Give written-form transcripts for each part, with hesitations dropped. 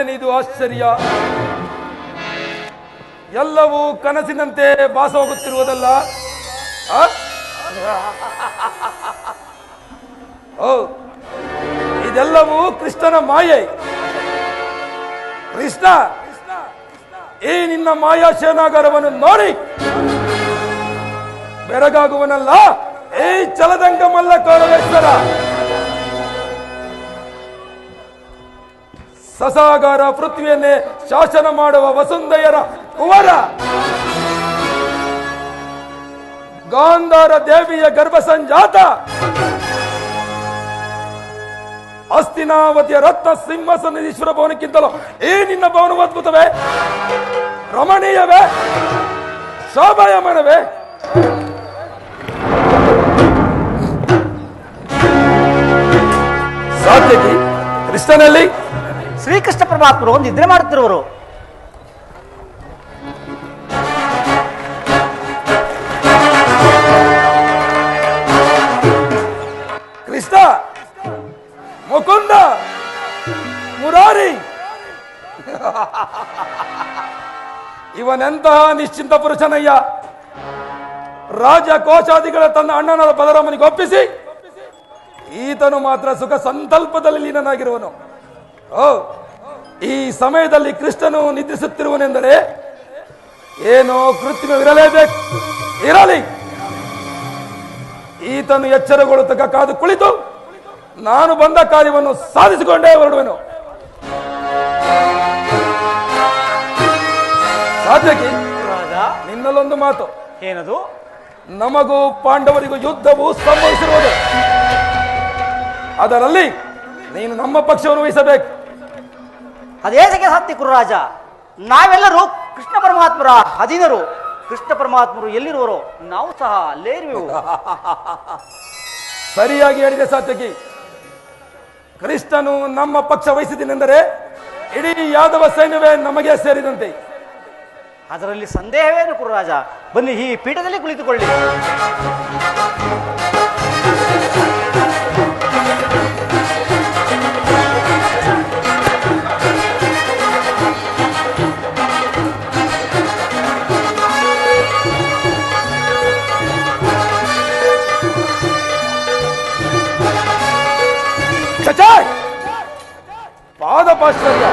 ಏನಿದು ಆಶ್ಚರ್ಯ! ಎಲ್ಲವೂ ಕನಸಿನಂತೆ ಭಾಸ ಹೋಗುತ್ತಿರುವುದಲ್ಲ. ಓ, ಇದೆಲ್ಲವೂ ಕೃಷ್ಣನ ಮಾಯೆ. ಕೃಷ್ಣ, ಈ ನಿನ್ನ ಮಾಯಾ ಶೇನಾಗಾರವನ್ನು ನೋಡಿ ಬೆರಗಾಗುವನಲ್ಲ ಈ ಚಲದಂಗ ಮಲ್ಲ ಕೌರವೇಶ್ವರ. ಸಸಾಗಾರ ಪೃಥ್ವಿಯನ್ನೇ ಶಾಸನ ಮಾಡುವ ವಸುಂಧಯರ ಕುವರ, ಗಾಂಧಾರ ದೇವಿಯ ಗರ್ಭ ಸಂಜಾತ, ಹಸ್ತಿನಾವತಿಯ ರತ್ನ ಸಿಂಹಾಸನೇಶ್ವರ ಭವನಕ್ಕಿಂತಲೂ ಈ ನಿನ್ನ ಭವನವು ಅದ್ಭುತವೇ, ರಮಣೀಯವೇ, ಶೋಭಾಯಮಾನವೇ? ಸಾತ್ಯಕಿ, ಕೃಷ್ಣನಲ್ಲಿ ಶ್ರೀಕೃಷ್ಣ ಪರಮಾತ್ಮರು ನಿದ್ರೆ ಮಾಡುತ್ತಿರುವರು. ಕೃಷ್ಣ, ಮುಕುಂದ, ಮುರಾರಿ, ಇವನೆಂತಹ ನಿಶ್ಚಿಂತ ಪುರುಷನಯ್ಯ! ರಾಜ ಕೋಶಾದಿಗಳ ತನ್ನ ಅಣ್ಣನ ಬಲರಾಮನಿಗೆ ಒಪ್ಪಿಸಿ ಈತನು ಮಾತ್ರ ಸುಖ ಸಂಕಲ್ಪದಲ್ಲಿ ಲೀನನಾಗಿರುವನು. ಓ, ಈ ಸಮಯದಲ್ಲಿ ಕೃಷ್ಣನು ನಿದ್ರಿಸುತ್ತಿರುವನೆಂದರೆ ಏನೋ ಕೃತ್ಯವಿರಲೇಬೇಕು. ಇರಲಿ, ಈತನು ಎಚ್ಚರಗೊಳ್ಳುತ್ತಕ ಕಾದು ಕುಳಿತು ನಾನು ಬಂದ ಕಾರ್ಯವನ್ನು ಸಾಧಿಸಿಕೊಂಡೇ ಹೊರಡುವೆನು. ಸಾಧ್ಯಕ್ಕೆ ನಿನ್ನಲ್ಲೊಂದು ಮಾತು. ಏನದು? ನಮಗೂ ಪಾಂಡವರಿಗೂ ಯುದ್ಧವು ಸಂಭವಿಸಿರುವುದು. ಅದರಲ್ಲಿ ನೀನು ನಮ್ಮ ಪಕ್ಷವನ್ನು ವಹಿಸಬೇಕು. ಅದೇ ಸಾಧ್ಯ ಕುರುರಾಜ. ನಾವೆಲ್ಲರೂ ಕೃಷ್ಣ ಪರಮಾತ್ಮರ ಅಧೀನರು. ಕೃಷ್ಣ ಪರಮಾತ್ಮರು ಎಲ್ಲಿರುವರೋ ನಾವು ಸಹ ಅಲ್ಲೇ ಇರುವೆವು. ಸರಿಯಾಗಿ ಹೇಳಿದೆ ಸಾತ್ಯಕಿ. ಕೃಷ್ಣನು ನಮ್ಮ ಪಕ್ಷ ವಹಿಸಿದನೆಂದರೆ ಇಡೀ ಯಾದವ ಸೈನ್ಯವೇ ನಮಗೆ ಸೇರಿದಂತೆ. ಅದರಲ್ಲಿ ಸಂದೇಹವೇನು ಕುರುರಾಜ? ಬನ್ನಿ, ಈ ಪೀಠದಲ್ಲಿ ಕುಳಿತುಕೊಳ್ಳಿ. ಪಾದಪಾಶ್ಚರ್ಯ!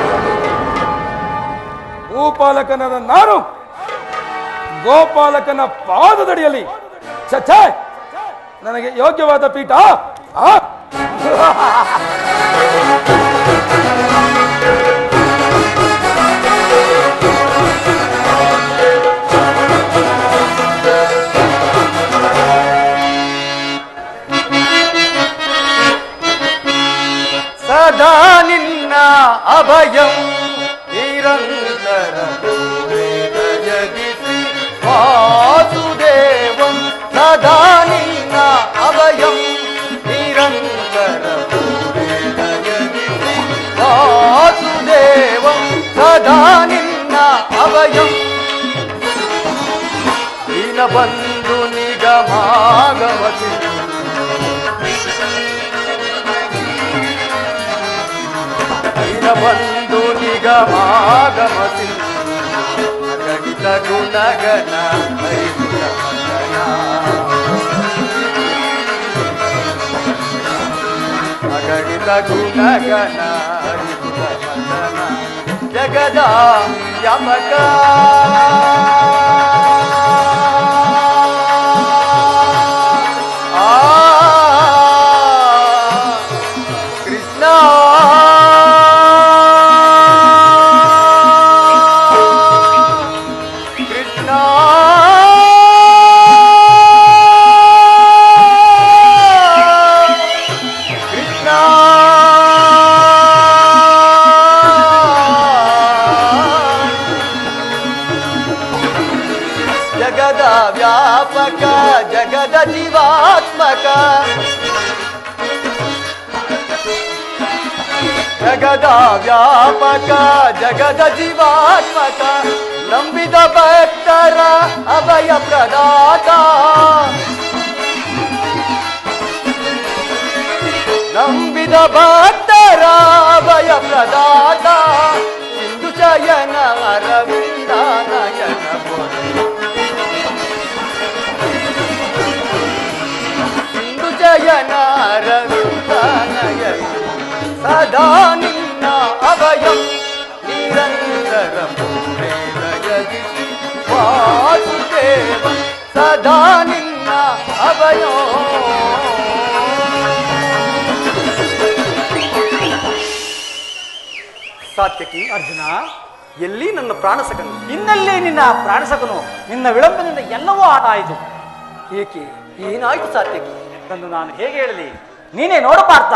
ಭೂಪಾಲಕನಾದ ನಾನು ಗೋಪಾಲಕನ ಪಾದದಡಿಯಲ್ಲಿ ಚಚ್ಚ ನನಗೆ ಯೋಗ್ಯವಾದ ಪೀಠ? ಸದಾ ನಿನ್ನ ಅಭಯಂ ನಿರಂತರ ಜಗಿಸಿ ವಾಸುದೇವಂ. ಸದಾ ನಿನ್ನ ಅಭಯಂ ನಿರಂತರ ಜಗಿಸಿ ವಾಸುದೇವಂ. ಸದಾ ನಿನ್ನ ಅಭಯಂ ದೀನಬಂಧು ನಿಗಮಾಗಮತಿ. ಬಂಧು ನಿಗಮಾಗಮತಿ ಗಣಿತ ಗುಣಗಣ ಅಗಣಿತ ಗುಣಗಣ ಜಗದ ಯಮಕ. ಕೃಷ್ಣ ಜಗದ ವ್ಯಾಪಕ ಜಗದ ಜೀವಾತ್ಮಕ ಜಗದ ವ್ಯಾಪಕ ಜಗದ ಜೀವಾತ್ಮಕ ನಂಬಿದ ಭಕ್ತರ ಅಭಯ ಪ್ರದಾತ ನಂಬಿದ ಭಕ್ತರ ಅಭಯ ಪ್ರದಾತ ಶಯನ ಅರವಿಂದ ನಯನ ಸಿಂಧು ಶಯನ ಅರವಿಂದ ನಯನ ಸದಾ ನಿನ್ನ ಅಭಯಂ ನಿರಂತರ ಪ್ರೇರಯದಿಸಿ ವಾಸುದೇವ ಸದಾ ನಿನ್ನ ಅಭಯೋ ಸಾತ್ಯಕಿ. ಅರ್ಜುನ, ಎಲ್ಲಿ ನನ್ನ ಪ್ರಾಣಸಕನು? ಇನ್ನಲ್ಲಿ ನಿನ್ನ ಪ್ರಾಣಸಕನು. ನಿನ್ನ ವಿಳಂಬದಿಂದ ಎಲ್ಲವೂ ಆಟ ಆಯಿತು. ಏಕೆ, ಏನಾಯ್ತು ಸಾತ್ಯಕಿ? ಎಂದು ನಾನು ಹೇಗೆ ಹೇಳಲಿ, ನೀನೇ ನೋಡು ಪಾರ್ಥ.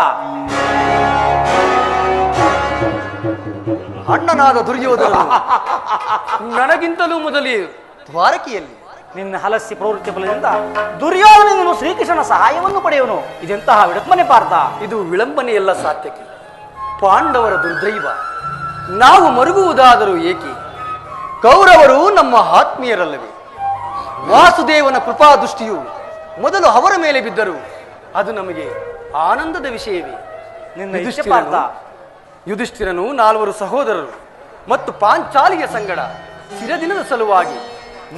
ಅಣ್ಣನಾದ ದುರ್ಯೋಧನ ನನಗಿಂತಲೂ ಮೊದಲೇ ದ್ವಾರಕೆಯಲ್ಲಿ ನಿನ್ನ ಹಲಸಿ ಪ್ರವೃತ್ತಿ ಫಲದಿಂದ ದುರ್ಯೋಧನನು ಶ್ರೀಕೃಷ್ಣನ ಸಹಾಯವನ್ನು ಪಡೆಯುವನು. ಇದೆಂತಹ ವಿಡಂಬನೆ ಪಾರ್ಥ. ಇದು ವಿಳಂಬನೆಯಲ್ಲ ಸಾತ್ಯಕಿ, ಪಾಂಡವರ ದುರ್ದೈವ. ನಾವು ಮರುಗುವುದಾದರೂ ಏಕೆ? ಕೌರವರು ನಮ್ಮ ಆತ್ಮೀಯರಲ್ಲವೇ? ವಾಸುದೇವನ ಕೃಪಾ ದೃಷ್ಟಿಯು ಮೊದಲು ಅವರ ಮೇಲೆ ಬಿದ್ದರು. ಅದು ನಮಗೆ ಆನಂದದ ವಿಷಯವೇ. ನಿನ್ನ ಇಚ್ಛೆ ಪಾರ್ಥ. ಯುಧಿಷ್ಠಿರನು 4 ಸಹೋದರರು ಮತ್ತು ಪಾಂಚಾಲಿಯ ಸಂಗಡ ಚಿರದಿನದ ಸಲುವಾಗಿ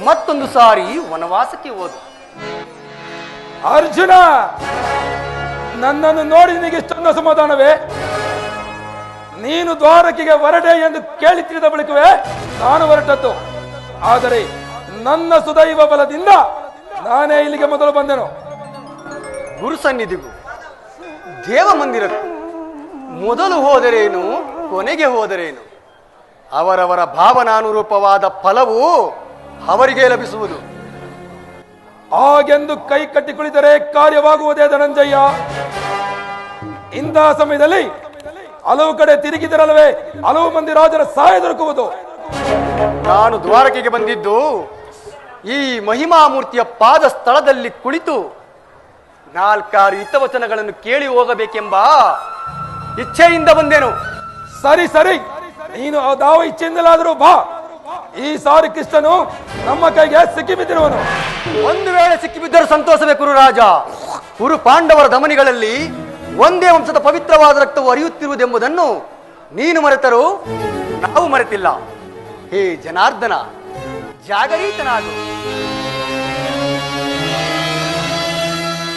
ಮತ್ತೊಂದು ಸಾರಿ ವನವಾಸಕ್ಕೆ ಹೋದ. ಅರ್ಜುನ, ನನ್ನನ್ನು ನೋಡಿ ನಿನಗೆ ಇಷ್ಟೊಂದು ಅಸಮಾಧಾನವೇ? ನೀನು ದ್ವಾರಕೆಗೆ ಹೊರಡೆ ಎಂದು ಕೇಳಿ ತಿಳಿದ ಬಳಿಕವೇ ನಾನು ಹೊರಟದ್ದು. ಆದರೆ ನನ್ನ ಸುದೈವ ಬಲದಿಂದ ನಾನೇ ಇಲ್ಲಿಗೆ ಮೊದಲು ಬಂದೆನು. ಗುರು ಸನ್ನಿಧಿಗೂ ದೇವ ಮಂದಿರಕ್ಕೂ ಮೊದಲು ಹೋದರೇನು, ಕೊನೆಗೆ ಹೋದರೇನು, ಅವರವರ ಭಾವನಾನುರೂಪವಾದ ಫಲವು ಅವರಿಗೆ ಲಭಿಸುವುದು. ಹಾಗೆಂದು ಕೈ ಕಟ್ಟಿ ಕುಳಿತರೆ ಕಾರ್ಯವಾಗುವುದೇ ಧನಂಜಯ. ಇಂತಹ ಸಮಯದಲ್ಲಿ ಹಲವು ಕಡೆ ತಿರುಗಿದರಲ್ಲವೇ ಹಲವು ಮಂದಿ ರಾಜರ ಸಹಾಯ ದೊರಕುವುದು. ನಾನು ದ್ವಾರಕೆಗೆ ಬಂದಿದ್ದು ಈ ಮಹಿಮಾಮೂರ್ತಿಯ ಪಾದ ಸ್ಥಳದಲ್ಲಿ ಕುಳಿತು 4 ಹಿತವಚನಗಳನ್ನು ಕೇಳಿ ಹೋಗಬೇಕೆಂಬ ಇಚ್ಛೆಯಿಂದ ಬಂದೆನು. ಸರಿ ಸರಿ, ನೀನು ಯಾವ ಇಚ್ಛೆಯಿಂದಲಾದರೂ ಬಾ. ಈ ಸಾರಿ ಕೃಷ್ಣನು ನಮ್ಮ ಕೈಗೆ ಸಿಕ್ಕಿಬಿದ್ದಿರುವನು. ಒಂದು ವೇಳೆ ಸಿಕ್ಕಿಬಿದ್ದರೂ ಸಂತೋಷವೇ ಕುರುರಾಜ. ಕುರು ಪಾಂಡವರ ಧಮನಿಗಳಲ್ಲಿ ಒಂದೇ ವಂಶದ ಪವಿತ್ರವಾದ ರಕ್ತವು ಹರಿಯುತ್ತಿರುವುದೆಂಬುದನ್ನು ನೀನು ಮರೆತರೂ ನಾವು ಮರೆತಿಲ್ಲ. ಹೇ ಜನಾರ್ದನ, ಜಾಗರೀತನಾಗು.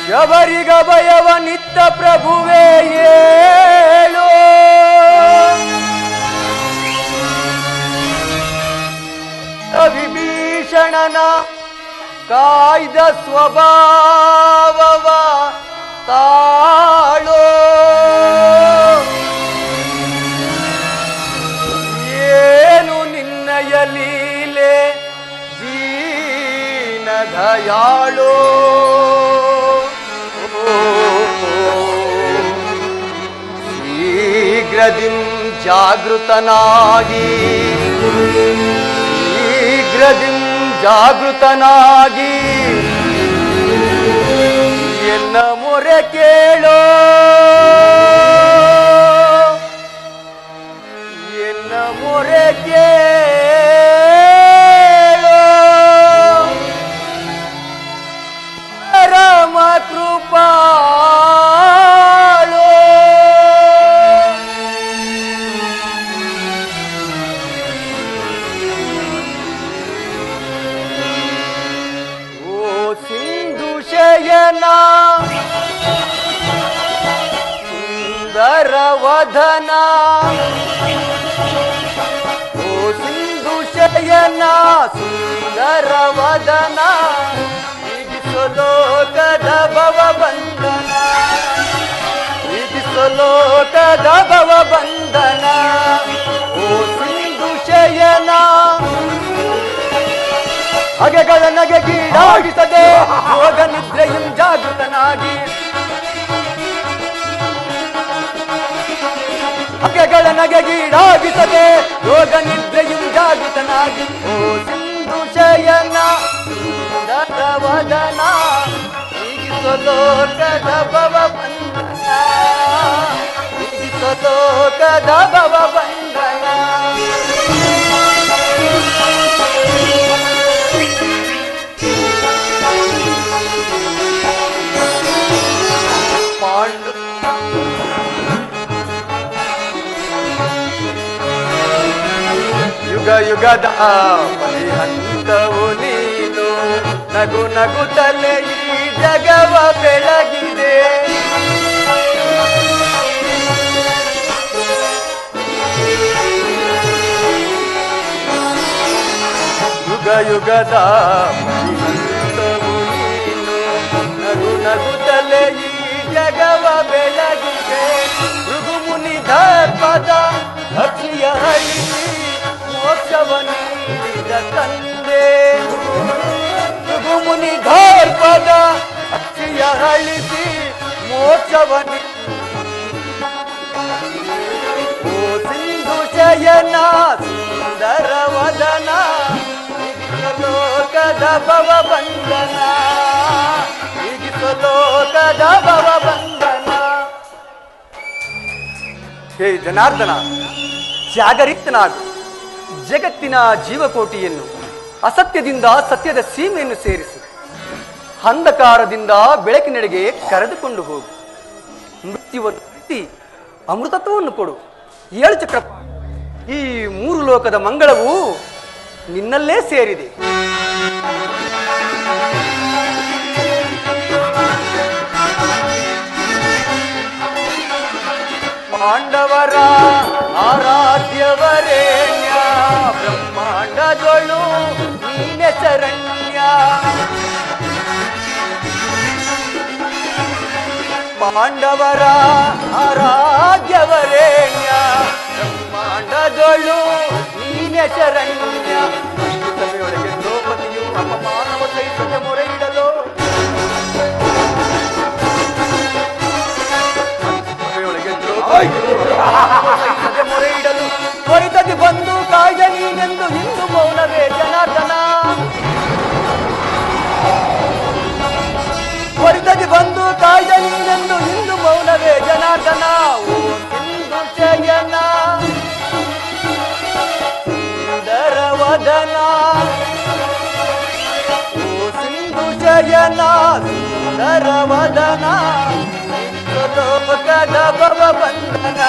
ಶಬರಿಗ ಭಯವ ನಿತ್ತ ಪ್ರಭುವೇ ಏಳು, ವಿಭೀಷಣನ ಕಾಯ್ದ ಸ್ವಭಾವವ ತಾಳೋ. ಏನು ನಿನ್ನಯ ಲೀಲೆ ದೀನ ದಯಾಳೋ. ಶೀಘ್ರದಿಂ ಜಾಗೃತನಾಗಿ, ಶೀಘ್ರದಿಂ ಜಾಗೃತನಾಗಿ ಎನ್ನ ಮೊರೆ ಕೇಳೋ, ಎನ್ನ ಮೊರೆ ಕೇಳೋ. ಪರಮ ಕೃಪಾಳೋ. ಓ ಸಿಂಧು ಶಯನ ಸುಂದರ ವದನ, ಓ ಸಿಂಧು ಶಯನ ಸುಂದರ ವದನ, ಲೋಕದ ಭವ ಬಂಧನ, ಲೋಕದ ಭವ ಬಂಧನ. ಓ ಸಿಂಧು ಶಯನ ಹಗೆಗಳ ನಗೆಗೀಡಾಗಿಸದೆ ಯೋಗ ನಿದ್ರೆಯಂ ಜಾಗೃತನಾಗಿ, ಹಗೆಗಳ ನಗೆಗೀಡಾಗಿಸದೆ ಯೋಗ ನಿದ್ರೆಯಂ ಜಾಗೃತನಾಗಿ. ಓ ಸಿಂಧು ಶಯನ ವದನ, ಲೋಕದ ಭವ ಬಂಧನ, ಲೋಕದ ಭವ ಬಂಧನ. ಪಾಂಡು ಯುಗ ಯುಗದ ಪರಿಹಂತವು ನೀನು ನಗು ನಗುತ್ತಲೇ ಈ ಜಗವ ಬೆಳಗಿದೆ ಯುಗ ಯುಗದ ಪರಿಹಂತವು ನೀನು ನಗು ನಗುತ್ತಲೇ ಈ ಜಗವ ಬೆಳಗಿದೆ ಭೃಗುಮುನಿ ಧರ್ಮದ ಅಕ್ಷಿಯ ಹಳಿಸಿ ಮೋಕ್ಷವ ನೀಡಿದ ತಂದೆ ಭೃಗುಮುನಿ ಧರ್ಮದ ಅಕ್ಷಿಯ ಹಳಿಸಿ ಮೋಕ್ಷವ ಓ ಸಿಂಧು ಶಯನ ಸುಂದರ ವದನ ಲೋಕದ ಭವ ಬಂಧನ ಲೋಕದ ಭವ ಬಂಧನ ಹೇ ಜನಾರ್ದನ ಜಾಗರಿಕ್ತನಾಗು ಜಗತ್ತಿನ ಜೀವಕೋಟಿಯನ್ನು ಅಸತ್ಯದಿಂದ ಸತ್ಯದ ಸೀಮೆಯನ್ನು ಸೇರಿಸು ಅಂಧಕಾರದಿಂದ ಬೆಳಕಿನೆಡೆಗೆ ಕರೆದುಕೊಂಡು ಹೋಗು ಮೃತ್ಯುವನ್ನು ಬಿಟ್ಟಿ ಅಮೃತತ್ವವನ್ನು ಕೊಡು 7 ಚಕ್ರ ಈ 3 ಲೋಕದ ಮಂಗಳವು ನಿನ್ನಲ್ಲೇ ಸೇರಿದೆ ಪಾಂಡವರ ಆರಾಧ್ಯವರೇಣ್ಯ ಬ್ರಹ್ಮಾಂಡದೊಳು ನೀನೆ ಶರಣ್ಯ ಪಾಂಡವರ ಆರಾಧ್ಯವರೇಣ್ಯ ಬ್ರಹ್ಮಾಂಡದೊಳು ನೀನೆ ಶರಣ್ಯ ಸಭೆಯೊಳಗೆ ದ್ರೌಪದಿಯು ಅಪಮಾನವ ಸಹಿಸದೆ ಮೊರೆ ಇಡಲು ಮೊರೆ ಇಡಲು ತ್ವರಿತದಿ ಬಂದು ಕಾಯ್ದೆ ನೀನೆಂದು ಇಂದು ಮೌನವೇ ಜನಾರ್ದನ ತ್ವರಿತದಿ ಬಂದು ಕಾಯ್ದೆ ನೀನೆಂದು ಇಂದು ಮೌನವೇ ಜನಾರ್ದನ ಓ ಸಿಂಧು ಶಯನ ಸುಂದರ ವದನ ಓ ಸಿಂಧು ಶಯನ ಸುಂದರ ವದನ ಲೋಕದ ಭವ ಬಂಧನ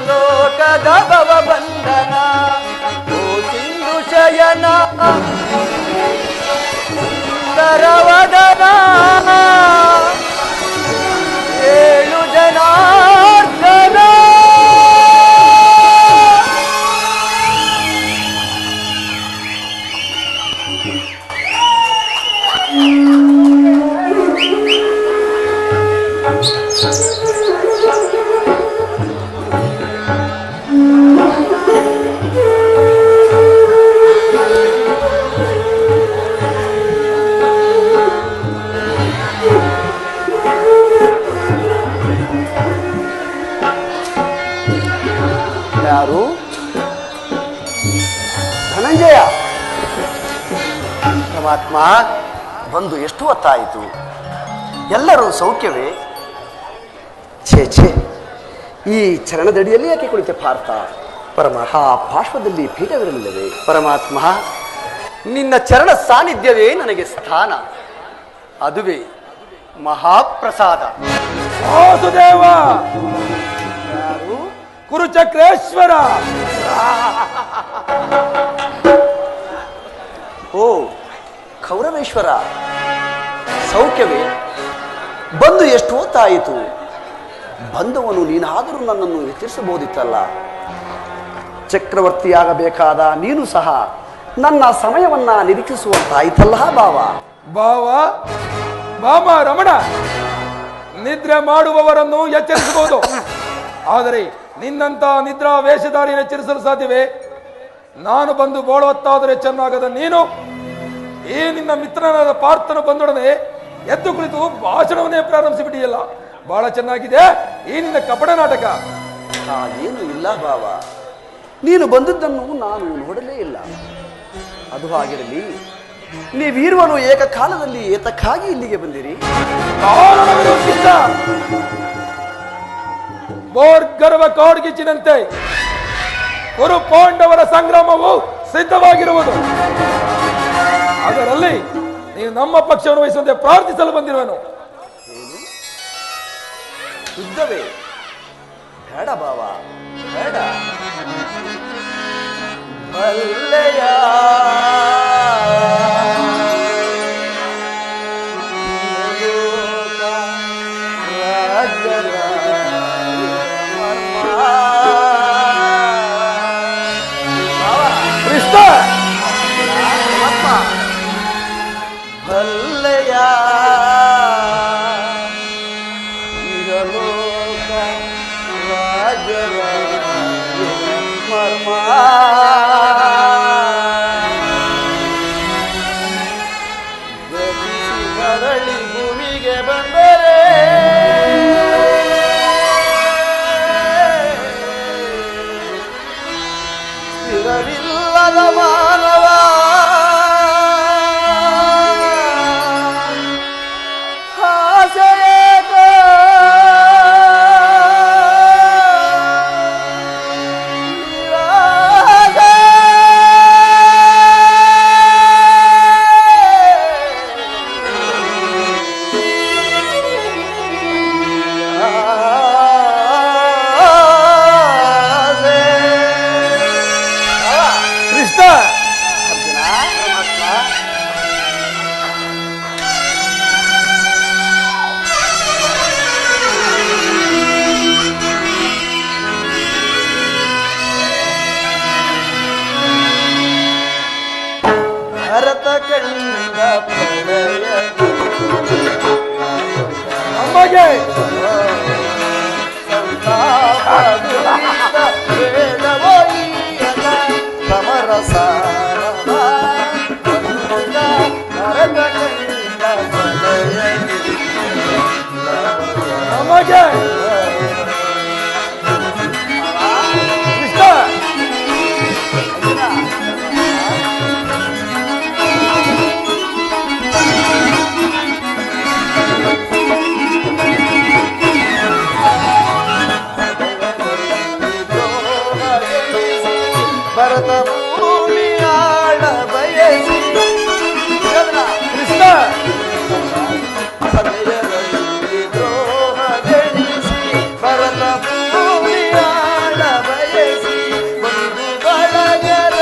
ಲೋಕದ ಭವ ಬಂಧನ ಓ ಸಿಂಧು ಶಯನ ಸುಂದರ ವದನ ಏಳು ಜನಾರ್ದನ ಯಾರು ಧನಂಜಯ ಪರಮಾತ್ಮ ಬಂದು ಎಷ್ಟು ಹೊತ್ತಾಯಿತು? ಎಲ್ಲರೂ ಸೌಖ್ಯವೇ? ಛೇ ಛೇ, ಈ ಚರಣದಡಿಯಲ್ಲಿ ಯಾಕೆ ಕುಳಿತೆ ಪಾರ್ಥ? ಪರಮಾತ್ಮ, ಪಾರ್ಶ್ವದಲ್ಲಿ ಪೀಠವಿರಲಿಲ್ಲವೇ? ಪರಮಾತ್ಮ, ನಿನ್ನ ಚರಣ ಸಾನ್ನಿಧ್ಯವೇ ನನಗೆ ಸ್ಥಾನ, ಅದುವೇ ಮಹಾಪ್ರಸಾದ. ವಾಸುದೇವ, ಕುರುಚಕ್ರೇಶ್ವರ. ಓ ಕೌರವೇಶ್ವರ, ಸೌಖ್ಯವೇ? ಬಂದು ಎಷ್ಟು ಹೊತ್ತಾಯಿತು? ಬಂದವನು ನೀನಾದರೂ ನನ್ನನ್ನು ಎಚ್ಚರಿಸಬಹುದಿತ್ತಲ್ಲ. ಚಕ್ರವರ್ತಿಯಾಗಬೇಕಾದ ನೀನು ಸಹ ನನ್ನ ಸಮಯವನ್ನ ನಿರೀಕ್ಷಿಸುವಂತಾಯಿತಲ್ಲ ಭಾವ. ಬಾಮ ರಮಣ, ನಿದ್ರೆ ಮಾಡುವವರನ್ನು ಎಚ್ಚರಿಸಬಹುದು, ಆದರೆ ನಿನ್ನಂತ ನಿದ್ರಾ ವೇಷಧಾರಿಯನ್ನು ಎಚ್ಚರಿಸಲು ಸಾಧ್ಯವೇ? ನಾನು ಬಂದು ಬೋಳುವತ್ತಾದರೆ ಚೆನ್ನಾಗದ ನೀನು ಈ ನಿನ್ನ ಮಿತ್ರನಾದ ಪಾರ್ಥನು ಬಂದೊಡನೆ ಎದ್ದು ಕುಳಿತು ಭಾಷಣವನ್ನೇ ಪ್ರಾರಂಭಿಸಿಬಿಟ್ಟಿಯಲ್ಲ. ಬಹಳ ಚೆನ್ನಾಗಿದೆ ಈ ನಿನ್ನ ಕಪಟ ನಾಟಕ. ಏನು ಇಲ್ಲ ಭಾವ, ನೀನು ಬಂದದ್ದನ್ನು ನಾನು ನೋಡಲೇ ಇಲ್ಲ. ಅದು ಹಾಗಿರಲಿ, ನೀವಿರುವನು ಏಕಕಾಲದಲ್ಲಿ ಏತಕ್ಕಾಗಿ ಇಲ್ಲಿಗೆ ಬಂದಿರಿ? ಬೋರ್ಗರ್ವ ಕಾಡ್ಗಿಚ್ಚಿನಂತೆ ಕುರು ಪಾಂಡವರ ಸಂಗ್ರಾಮವು ಸಿದ್ಧವಾಗಿರುವುದು. ಅದರಲ್ಲಿ ನೀವು ನಮ್ಮ ಪಕ್ಷವನ್ನು ವಹಿಸುವಂತೆ ಪ್ರಾರ್ಥಿಸಲು ಬಂದಿರುವನು. ಯುದ್ಧವೇ? ಬೇಡ ಭಾವ, ಬೇಡ. ಬಲ್ಲೆಯ ಕೃಷ್ಣ ಬಲ್ಲೆಯ ಇಹಲೋಕ ರಾಜರ ಮರ್ಮ ಗತಿಸಿ ಮರಳಿ ಭೂಮಿಗೆ ಬಂದರೆ ಸ್ಥಿರವಿಲ್ಲದ ಮಾನವ ಕೃಷ್ಣ ಭರತ ಕಂಡ ಪ್ರಳಯ ಅಮ್ಮಗೆ ವೇದವೋ ಈಯನ ಸಮರಸ ಭರತ ಕಂಡ ಪ್ರಳಯ ಅಮ್ಮಗೆ ಕೃಷ್ಣ ಭರತ ಭೂಮಿಯಾಳ ಬಯಸಿ ಕೃಷ್ಣ ಸದಯರಲ್ಲಿ ದ್ರೋಹವೆಣಿಸಿ ಭರತ ಭೂಮಿಯಾಳ ಬಯಸಿ ಒಂದು ಬಳಗರ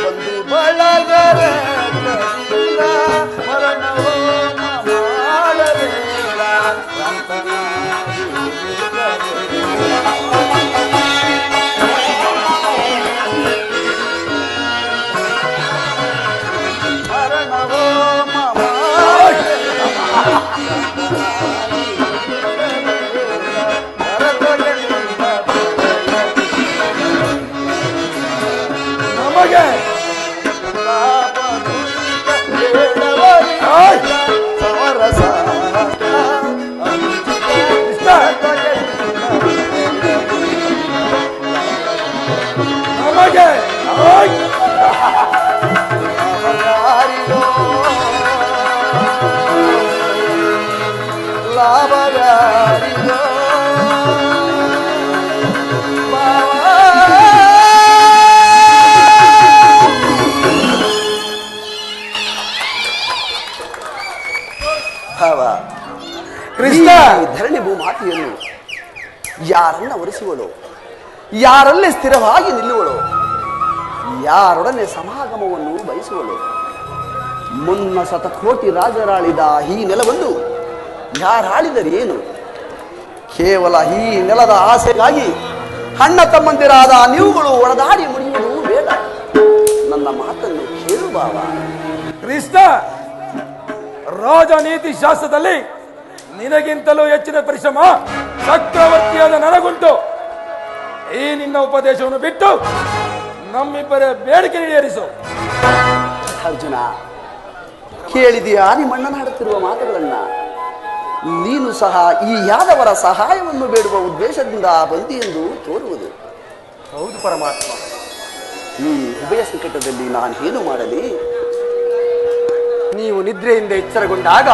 ಒಂದು ಬಳಗರ ಮರಣವೋ ಮಾಡಬೇಡ ಮರಣವೋ ನಮಗೆ ಸಮರಸ ನಮಗೆ ಲಾಭಗಾರಿಯೋ ಭಾವ ಕೃಷ್ಣ ಈ ಧರಣಿ ಭೂಮಾತೆಯನ್ನು ಯಾರನ್ನ ಒರೆಸುವಳು, ಯಾರಲ್ಲೇ ಸ್ಥಿರವಾಗಿ ನಿಲ್ಲುವಳು, ಯಾರೊಡನೆ ಸಮಾಗಮವನ್ನು ಬಯಸುವಳು. ಮುನ್ನ ಶತಕೋಟಿ ರಾಜರಾಳಿದ ಈ ನೆಲವನ್ನು ಯಾರಾಳಿದರೇನು? ಕೇವಲ ಈ ನೆಲದ ಆಸೆಗಾಗಿ ಅಣ್ಣ ತಮ್ಮಂದಿರಾದ ನೀವುಗಳು ಒಡೆದಾಡಿ ಮುಡಿಯುವುದು ಬೇಡ. ನನ್ನ ಮಾತನ್ನು ಕೇಳು ಭಾವ. ಕೃಷ್ಣ ರಾಜನೀತಿ ಶಾಸ್ತ್ರದಲ್ಲಿ ನಿನಗಿಂತಲೂ ಹೆಚ್ಚಿನ ಪರಿಶ್ರಮ ಚಕ್ರವರ್ತಿಯಾದ ನನಗುಂಟು. ಈ ನಿನ್ನ ಉಪದೇಶವನ್ನು ಬಿಟ್ಟು ನಮ್ಮಿಬ್ಬರ ಬೇಡಿಕೆ ಈಡೇರಿಸು. ಅರ್ಜುನ, ಕೇಳಿದೆಯಾ ನಿಮ್ಮಣ್ಣನಾಡುತ್ತಿರುವ ಮಾತುಗಳನ್ನ? ನೀನು ಸಹ ಈ ಯಾದವರ ಸಹಾಯವನ್ನು ಬೇಡುವ ಉದ್ದೇಶದಿಂದ ಬಂದಿ ಎಂದು ತೋರುವುದು. ಹೌದು ಪರಮಾತ್ಮ. ಈ ಉಭಯ ಸಂಕಟದಲ್ಲಿ ನಾನು ಏನು ಮಾಡಲಿ? ನೀವು ನಿದ್ರೆಯಿಂದ ಎಚ್ಚರಗೊಂಡಾಗ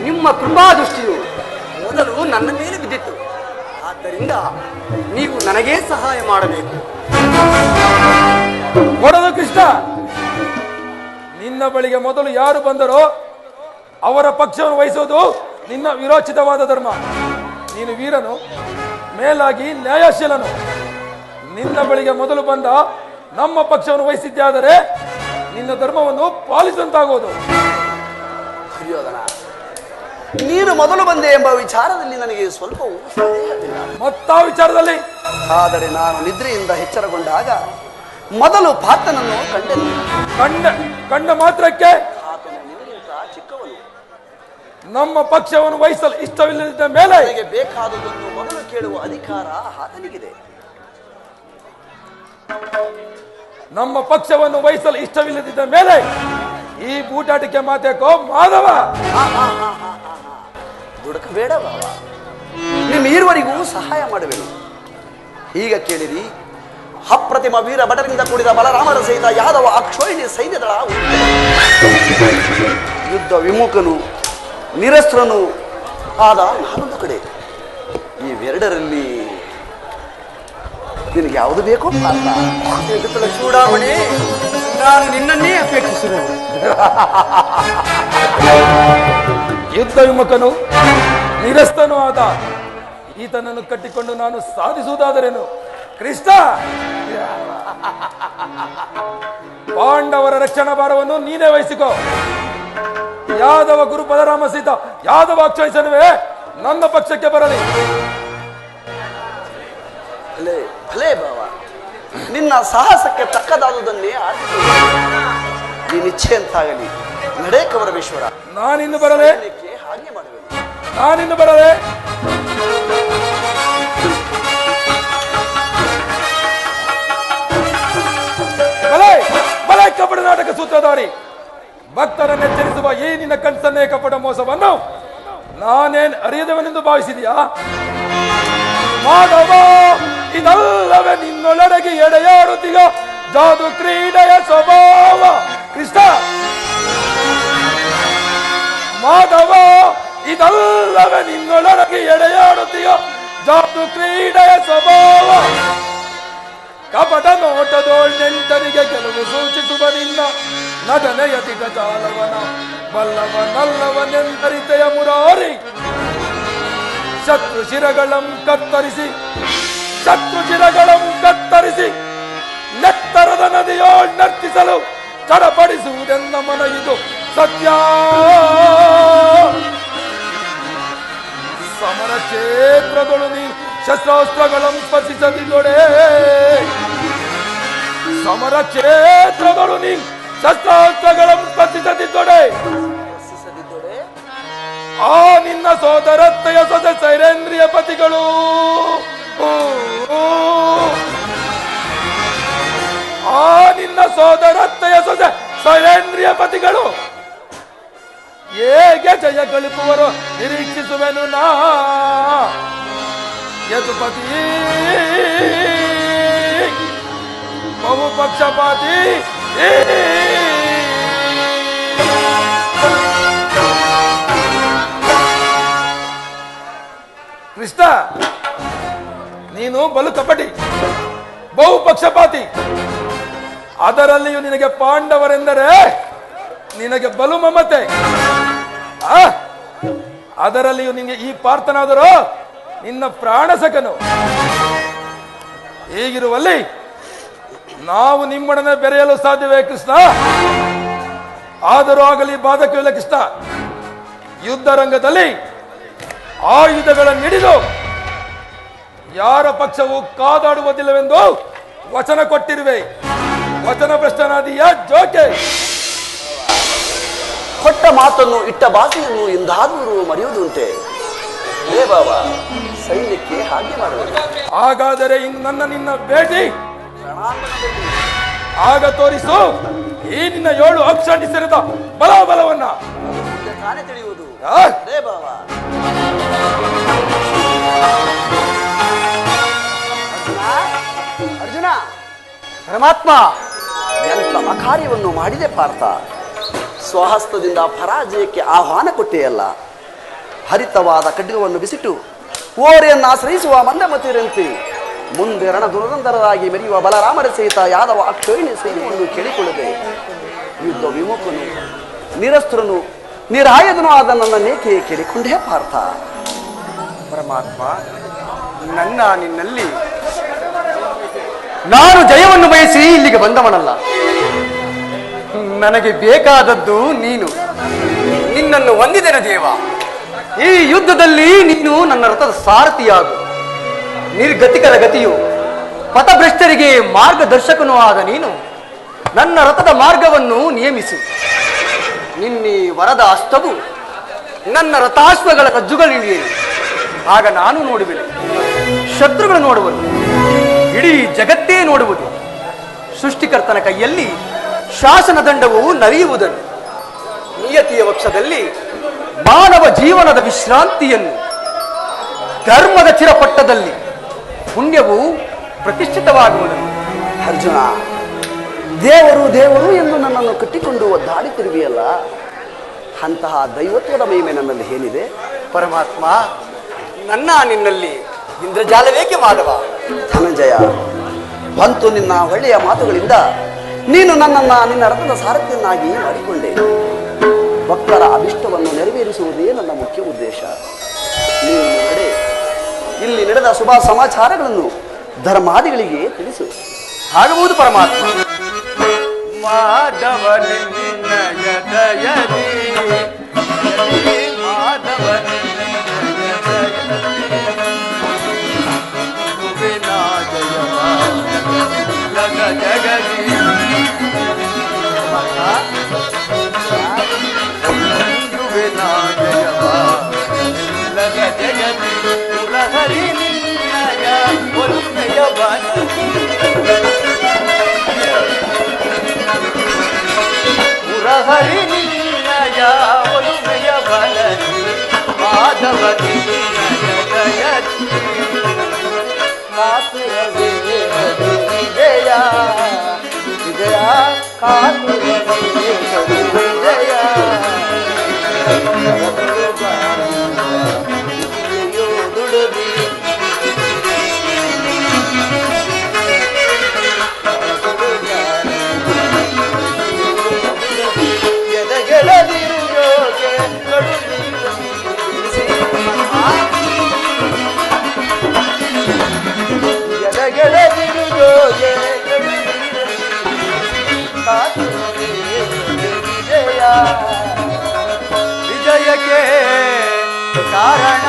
ನಿಮ್ಮ ಕೃಪಾದೃಷ್ಟಿಯು ಮೊದಲು ನನ್ನ ಮೇಲೆ ಬಿದ್ದಿತ್ತು. ಆದ್ದರಿಂದ ನೀವು ನನಗೇ ಸಹಾಯ ಮಾಡಬೇಕು. ಕೊಡದು ಕೃಷ್ಣ, ನಿನ್ನ ಬಳಿಗೆ ಮೊದಲು ಯಾರು ಬಂದರೋ ಅವರ ಪಕ್ಷವನ್ನು ವಹಿಸುವುದು ನಿನ್ನ ವಿರೋಚಿತವಾದ ಧರ್ಮ. ನೀನು ವೀರನು, ಮೇಲಾಗಿ ನ್ಯಾಯಶೀಲನು. ನಿನ್ನ ಬಳಿಗೆ ಮೊದಲು ಬಂದ ನಮ್ಮ ಪಕ್ಷವನ್ನು ವಹಿಸಿದ್ದಾದರೆ ನಿನ್ನ ಧರ್ಮವನ್ನು ಪಾಲಿಸಿದಂತಾಗುವುದು. ದುರ್ಯೋಧನ, ನೀನು ಮೊದಲು ಬಂದೆ ಎಂಬ ವಿಚಾರದಲ್ಲಿ ನನಗೆ ಸ್ವಲ್ಪವೂ ಸಂದೇಹವಿಲ್ಲ. ಮತ್ತಾ ವಿಚಾರದಲ್ಲಿ? ಆದರೆ ನಾನು ನಿದ್ರೆಯಿಂದ ಎಚ್ಚರಗೊಂಡಾಗ ಮೊದಲು ಪಾರ್ಥನನ್ನು ಕಂಡೆನು. ಕಂಡ ಮಾತ್ರಕ್ಕೆ ಆತನು ನಿನಗಿಂತ ಚಿಕ್ಕವನು. ನಮ್ಮ ಪಕ್ಷವನ್ನು ವಹಿಸಲು ಇಷ್ಟವಿಲ್ಲದ ಮೇಲೆ ನನಗೆ ಬೇಕಾದುದನ್ನು ಮೊದಲು ಕೇಳುವ ಅಧಿಕಾರ ಆತನಿಗಿದೆ. ನಮ್ಮ ಪಕ್ಷವನ್ನು ವಹಿಸಲು ಇಷ್ಟವಿಲ್ಲದಿದ್ದ ಮೇಲೆ ಈ ಬೂಟಾಟಿಕೆ ಮಾತೇಕೋ ಮಾಧವ? ದುಡುಕಬೇಡ ಬಾವ, ನಿಮ್ಮಿರುವರಿಗೂ ಸಹಾಯ ಮಾಡುವೆನು. ಈಗ ಕೇಳಿರಿ, ಅಪ್ರತಿಮ ವೀರ ಭಟರಿಂದ ಕೂಡಿದ ಬಲರಾಮರ ಸಹಿತ ಯಾದವ ಅಕ್ಷೋಹಿಣಿ ಸೈನ್ಯದಳ ಯುದ್ಧ ವಿಮುಖನು ನಿರಸ್ತ್ರನು ಆದ ನಾನೊಂದು ಕಡೆ. ಇವೆರಡರಲ್ಲಿ ನಿನಗೆ ಯಾವುದು ಬೇಕೋ ಪಾರ್ಥ? ಚೂಡಾಮಣಿ, ನಾನು ನಿನ್ನನ್ನೇ ಅಪೇಕ್ಷಿಸುವುದು. ಯುದ್ಧ ವಿಮುಖನು ನಿರಸ್ತನೂ ಆದ ಈತನನ್ನು ಕಟ್ಟಿಕೊಂಡು ನಾನು ಸಾಧಿಸುವುದಾದರೇನು? ಕೃಷ್ಣ, ಪಾಂಡವರ ರಕ್ಷಣಾ ಭಾರವನ್ನು ನೀನೇ ವಹಿಸಿಕೋ. ಯಾದವ ಗುರು ಬಲರಾಮ ಸಹಿತ ಯಾದವ ಅಕ್ಷಯಿಸನುವೆ ನನ್ನ ಪಕ್ಷಕ್ಕೆ ಬರಲಿ. ಭಲೇ ಭಲೇ ಬಾವ, ನಿನ್ನ ಸಾಹಸಕ್ಕೆ ತಕ್ಕದಾದುದನ್ನೇ ಆರಿಸಿ ನೀನು ಇಚ್ಛೆ ಅಂತಾಗಲಿ. ನಡೆ ಕವರವೇಶ್ವರ, ನಾನಿನ್ನು ಬರಲೇ? ಹಾಗೆ ಮಾಡುವೆ. ನಾನಿನ್ನು ಬರಲೇ? ಬಲೆ ಬಲೆ ಕಪಟ ನಾಟಕ ಸೂತ್ರಧಾರಿ, ಭಕ್ತರನ್ನು ಎಚ್ಚರಿಸುವ ಈ ನಿನ್ನ ಕಣ್ಸನ್ನೇ ಕಪಟ ಮೋಸವನ್ನು ನಾನೇನ್ ಅರಿಯದವನೆಂದು ಭಾವಿಸಿದೆಯಾ? ಮಾಧವ, ಇದಲ್ಲವೇ ನಿನ್ನೊಳಗೆ ಎಡೆಯಾಡುತ್ತೀಗ ಜಾದು ಕ್ರೀಡೆಯ ಸ್ವಭಾವ. ಕೃಷ್ಣ, ಮಾಧವ, ಇದಲ್ಲವೇ ನಿನ್ನೊಳಗೆ ಎಡೆಯಾಡುತ್ತೀಗ ಜಾದು ಕ್ರೀಡೆಯ ಸ್ವಭಾವ. ಕಪಟ ನೋಟದೋಳ್ನೆಂಟರಿಗೆ ಗೆಲುವು ಸೂಚಿಸುವ ನಿನ್ನ ನಟನೆಯ ದಿಟ ಜಾಲವನ ಬಲ್ಲವನಲ್ಲವನೆಂದರಿತೆಯ ಮುರಾರಿ. ಶತ್ರು ಶಿರಗಳಂ ಕತ್ತರಿಸಿ ನೆತ್ತರದ ನದಿಯೋಳ್ ನರ್ತಿಸಲು ಚಡಪಡಿಸುವುದೆನ್ನ ಮನ ಇದು ಸತ್ಯ. ಸಮರ ಕ್ಷೇತ್ರಗಳು ನೀನು ಶಸ್ತ್ರಾಸ್ತ್ರಗಳಂ ಸ್ಪರ್ಶಿಸದಿದ್ದೊಡೆ. ಸಮರ ಕ್ಷೇತ್ರಗಳು ನೀನು ಶಸ್ತ್ರಾಸ್ತ್ರಗಳಂ ಸ್ಪರ್ಶಿಸದಿದ್ದೊಡೆ. ಆ ನಿನ್ನ ಸೋದರತ್ತೆಯ ಸೊಸೆ ಸೈರೇಂದ್ರಿಯ ಪತಿಗಳು ಆ ನಿನ್ನ ಸೋದರತ್ತೆಯ ಸೊಸೆ ಸೈರೇಂದ್ರಿಯ ಪತಿಗಳು ಹೇಗೆ ಜಯ ಗಳಿಸುವರು ನಿರೀಕ್ಷಿಸುವೆನು ನಾ. ಯದುಪತಿ ಬಹುಪಕ್ಷಪಾತಿ ಕೃಷ್ಣ, ನೀನು ಬಲು ಕಪಟಿ, ಬಹುಪಕ್ಷಪಾತಿ. ಅದರಲ್ಲಿಯೂ ನಿನಗೆ ಪಾಂಡವರೆಂದರೆ ನಿನಗೆ ಬಲು ಮಮತೆ. ಅದರಲ್ಲಿಯೂ ನಿನಗೆ ಈ ಪಾರ್ಥನಾದರೂ ನಿನ್ನ ಪ್ರಾಣಸಕನು. ಹೀಗಿರುವಲ್ಲಿ ನಾವು ನಿಮ್ಮೊಡನೆ ಬೆರೆಯಲು ಸಾಧ್ಯವೇ ಕೃಷ್ಣ? ಆದರೂ ಆಗಲಿ ಬಾಧಕವಿಲ್ಲ ಕೃಷ್ಣ. ಯುದ್ಧ ರಂಗದಲ್ಲಿ ಆಯುಧಗಳನ್ನು ಹಿಡಿದು ಯಾರ ಪಕ್ಷವು ಕಾದಾಡುವುದಿಲ್ಲವೆಂದು ವಚನ ಕೊಟ್ಟಿರುವೆ. ವಚನ ಭ್ರಷ್ಟನಾದಿಯ ಜೋಕೆ. ಕೊಟ್ಟ ಮಾತನ್ನು ಇಟ್ಟ ಭಾಷೆಯನ್ನು ಎಂದಾದರೂ ಮರೆಯುವುದುಂಟೆ? ಹೇ ಬಾಬಾ, ಸೈನ್ಯಕ್ಕೆ ಹಾಗೆ ಮಾಡುವುದು. ಹಾಗಾದರೆ ನಿನ್ನ ಭೇಟಿ ಆಗ ತೋರಿಸು ಈ ನಿನ್ನ 7 ಅಕ್ಷಾಂಟಿ ಸೇರಿದ ಬಲವನ್ನ. ತಾನೇ ತಿಳಿಯುವುದು. ಹೇ ಬಾಬಾ, ಅರ್ಜುನ, ಪರಮಾತ್ಮ, ಎಂಥ ಅಕಾರ್ಯವನ್ನು ಮಾಡಿದೆ ಪಾರ್ಥ. ಸ್ವಹಸ್ತದಿಂದ ಪರಾಜಯಕ್ಕೆ ಆಹ್ವಾನ ಕೊಟ್ಟೆಯಲ್ಲ. ಹರಿತವಾದ ಖಡ್ಗವನ್ನು ಬಿಸಿಟ್ಟು ಓರೆಯನ್ನು ಆಶ್ರಯಿಸುವ ಮಂದಮತಿಯರಂತೆ ಮುಂದೆ ರಣದುರಂಧರರಾಗಿ ಮೆರೆಯುವ ಬಲರಾಮರ ಸಹಿತ ಯಾದವ ಅಕ್ಷೋಹಿಣಿ ಸೈನ್ಯವನ್ನು ಕೇಳಿಕೊಳ್ಳದೆ ಯುದ್ಧ ವಿಮುಖನು ನಿರಸ್ತ್ರನು ನಿರಾಯುಧನೂ ಆದ ನನ್ನನ್ನೇಕೆ ಕೇಳಿಕೊಂಡೇ ಪಾರ್ಥ. ಪರಮಾತ್ಮ, ನನ್ನ ನಿನ್ನಲ್ಲಿ ನಾನು ಜಯವನ್ನು ಬಯಸಿ ಇಲ್ಲಿಗೆ ಬಂದವನಲ್ಲ. ನನಗೆ ಬೇಕಾದದ್ದು ನೀನು. ನಿನ್ನನ್ನು ಹೊಂದಿದೆನ ದೇವ. ಈ ಯುದ್ಧದಲ್ಲಿ ನೀನು ನನ್ನ ರಥದ ಸಾರಥಿಯಾಗು. ನಿರ್ಗತಿಕರ ಗತಿಯು ಪಥಭ್ರಷ್ಟರಿಗೆ ಮಾರ್ಗದರ್ಶಕನೂ ಆದ ನೀನು ನನ್ನ ರಥದ ಮಾರ್ಗವನ್ನು ನಿಯಮಿಸು. ನಿನ್ನೆ ವರದ ಅಸ್ತವು ನನ್ನ ರಥಾಶ್ವಗಳ ಕಜ್ಜುಗಳಿವೆ. ಆಗ ನಾನು ನೋಡುವೆನು, ಶತ್ರುಗಳು ನೋಡುವುದು, ಇಡೀ ಜಗತ್ತೇ ನೋಡುವುದು. ಸೃಷ್ಟಿಕರ್ತನ ಕೈಯಲ್ಲಿ ಶಾಸನ ದಂಡವು ನರಿಯುವುದನ್ನು, ನಿಯತಿಯ ವಕ್ಷದಲ್ಲಿ ಮಾನವ ಜೀವನದ ವಿಶ್ರಾಂತಿಯನ್ನು, ಧರ್ಮದ ಚಿರಪಟ್ಟದಲ್ಲಿ ಪುಣ್ಯವು ಪ್ರತಿಷ್ಠಿತವಾಗುವುದನ್ನು. ಅರ್ಜುನ, ದೇವರು ದೇವರು ಎಂದು ನನ್ನನ್ನು ಕಟ್ಟಿಕೊಂಡು ಒದ್ದಾಡುತ್ತಿರುವೆಯಲ್ಲ, ಅಂತಹ ದೈವತ್ವದ ಮಹಿಮೆ ನನ್ನಲ್ಲಿ ಏನಿದೆ? ಪರಮಾತ್ಮ, ನನ್ನ ನಿನ್ನಲ್ಲಿ ಇಂದ್ರಜಾಲವೇಕೆ ಮಾಧವ? ಧನಂಜಯ, ಬಂತು ನಿನ್ನ ಒಳ್ಳೆಯ ಮಾತುಗಳಿಂದ ನೀನು ನನ್ನನ್ನು ನಿನ್ನ ರಥದ ಸಾರಥಿಯನ್ನಾಗಿ ಮಾಡಿಕೊಂಡೆ. ಭಕ್ತರ ಅಭಿಷ್ಟವನ್ನು ನೆರವೇರಿಸುವುದೇ ನನ್ನ ಮುಖ್ಯ ಉದ್ದೇಶ. ನೀನು ನಡೆ, ಇಲ್ಲಿ ನಡೆದ ಶುಭ ಸಮಾಚಾರಗಳನ್ನು ಧರ್ಮಾದಿಗಳಿಗೆ ತಿಳಿಸು. ಆಗುವುದು ಪರಮಾತ್ಮ. ಮಾಧವ ನಿನ್ನಯ ದಯದಿ, ಮಾಧವ ಜಗದಿ ಜಗದಿ ಹರಿ ನಿನ್ನಯ ಒಲುಮೆಯ ಬನ ಹರಿ ನಿನ್ನಯ ಒಲುಮೆಯ ಬಲ ಮಾಧವ ನಿನ್ನಯ ದಯದಿ ಕಾತುರ ವಿಜಯ ವಿಜಯ ಕಾತುರ ವಿಜಯ ದುಡುದಿ ಎದಗೆಳದಿರು ಯೋಗೆ ಎದಗೆಳದಿರು ಯೋಗೆ ವಿಜಯ ವಿಜಯಕ್ಕೆ ಕಾರಣ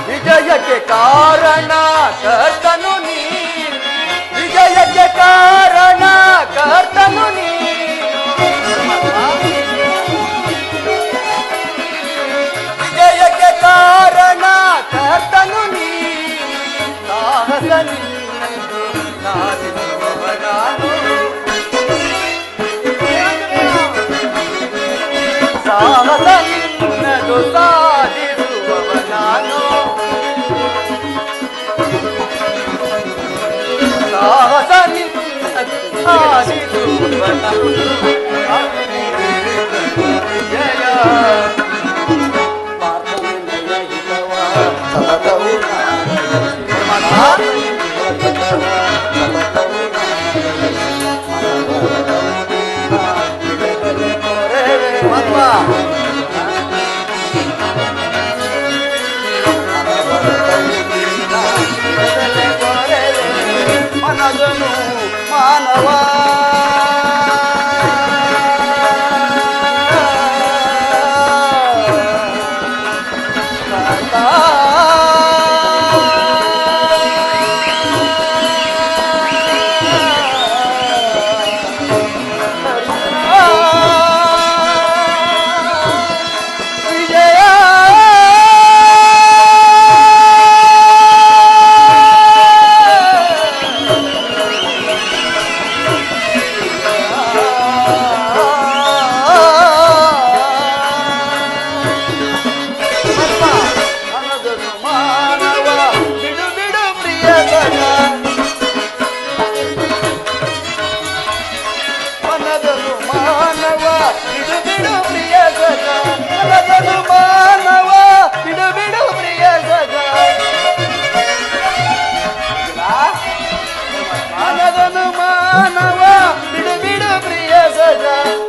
ವಿಜಯಕ್ಕೆ ಕಾರಣ ಕರ್ತನು ನೀ, ವಿಜಯಕ್ಕೆ ಕಾರಣ ಕರ್ತನು ನೀ, ವಿಜಯಕ್ಕೆ ಕಾರಣ ಕರ್ತನು ನೀ, ಸಾಹಸ ನಿನ್ನದು ಸಾಧಿಸುವವ ನಾನು, ಸಾಹಸ ನಿನ್ನದು ಸಾಧಿಸುವವ ನಾನು, ಸಾಹಸ ನಿನ್ನದು ಸಾಧಿಸುವವ ನಾನು. ಜಯ ಮನಗನು ಮಾನವ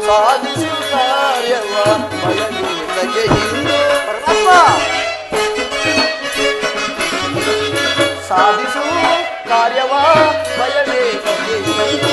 ಸಾಧಿಸು ಕಾರ್ಯವ ಬಯಲಿಗೆ ಹಿಂದು ಸಾಧಿಸು ಕಾರ್ಯವ ಬಯಲಿಗೆ